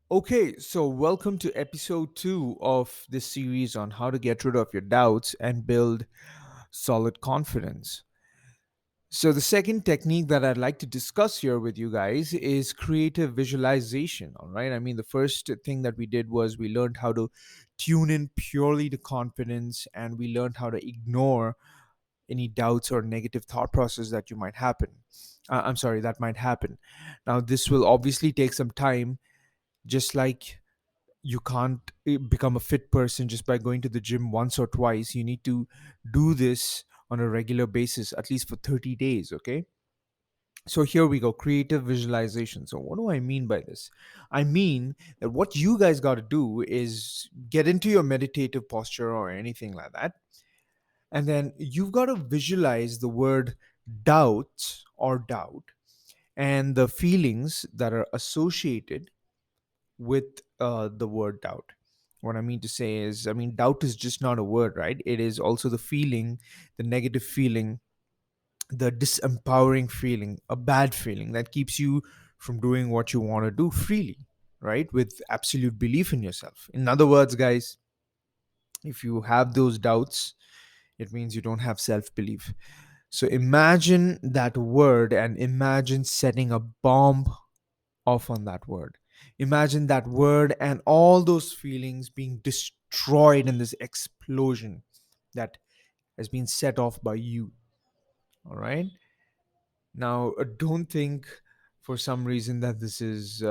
Okay, so welcome to episode 2 of this series on how to get rid of your doubts and build solid confidence. So, the second technique that I'd like to discuss here with you guys is creative visualization. All right, I mean, the first thing that we did was we learned how to tune in purely to confidence and we learned how to ignore any doubts or negative thought process that you might happen. That might happen. Now, this will obviously take some time, just like you can't become a fit person just by going to the gym once or twice. You need to do this on a regular basis, at least for 30 days. Okay, so here we go, creative visualization. So what do I mean by this? I mean that what you guys got to do is get into your meditative posture or anything like that, and then you've got to visualize the word doubt and the feelings that are associated with the word doubt. What I mean to say is, I mean, doubt is just not a word, right? It is also the feeling, the negative feeling, the disempowering feeling, a bad feeling that keeps you from doing what you want to do freely, right? With absolute belief in yourself. In other words, guys, if you have those doubts, it means you don't have self belief. So imagine that word and imagine setting a bomb off on that word. Imagine that word and all those feelings being destroyed in this explosion that has been set off by you. All right. Now, don't think for some reason that this is,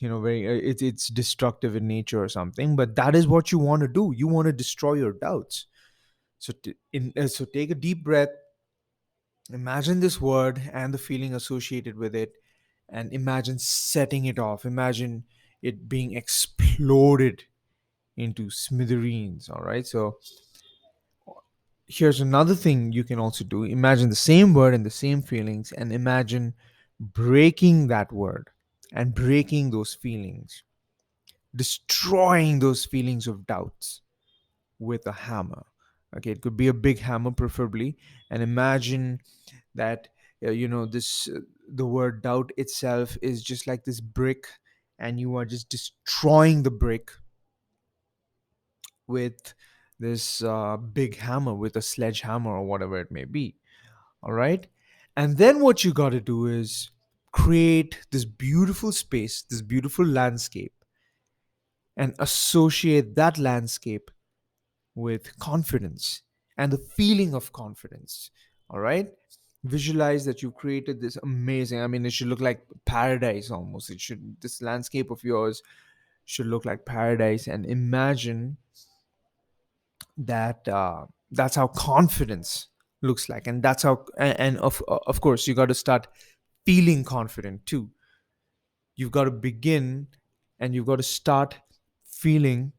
very, it's destructive in nature or something, but that is what you want to do. You want to destroy your doubts. So take a deep breath. Imagine this word and the feeling associated with it, and imagine setting it off. Imagine it being exploded into smithereens. All right. So here's another thing you can also do. Imagine the same word and the same feelings, and imagine breaking that word and breaking those feelings, destroying those feelings of doubts with a hammer. Okay, it could be a big hammer, preferably. And imagine that this the word doubt itself is just like this brick, and you are just destroying the brick with this big hammer, with a sledgehammer or whatever it may be. All right. And then what you got to do is create this beautiful space, this beautiful landscape, and associate that landscape with confidence and the feeling of confidence. All right. Visualize that you've created this amazing, I mean, it should look like paradise almost. This landscape of yours should look like paradise. And imagine that that's how confidence looks like. And that's how, and of course, you got to start feeling confident too. You've got to begin and you've got to start feeling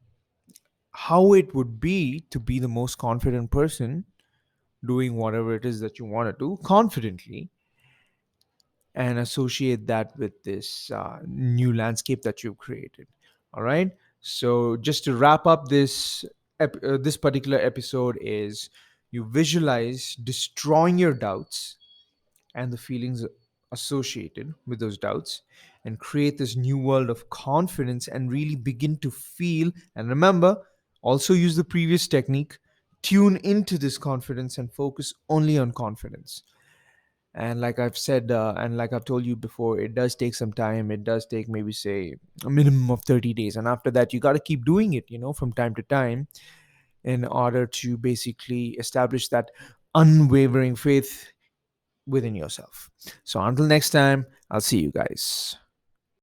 how it would be to be the most confident person doing whatever it is that you want to do confidently, and associate that with this new landscape that you've created. All right. So just to wrap up this particular episode is, you visualize destroying your doubts and the feelings associated with those doubts, and create this new world of confidence and really begin to feel. And remember, also use the previous technique, tune into this confidence and focus only on confidence. And like I've said, and like I've told you before, it does take some time. It does take, maybe say, a minimum of 30 days, and after that you got to keep doing it, from time to time, in order to basically establish that unwavering faith within yourself. So until next time, I'll see you guys.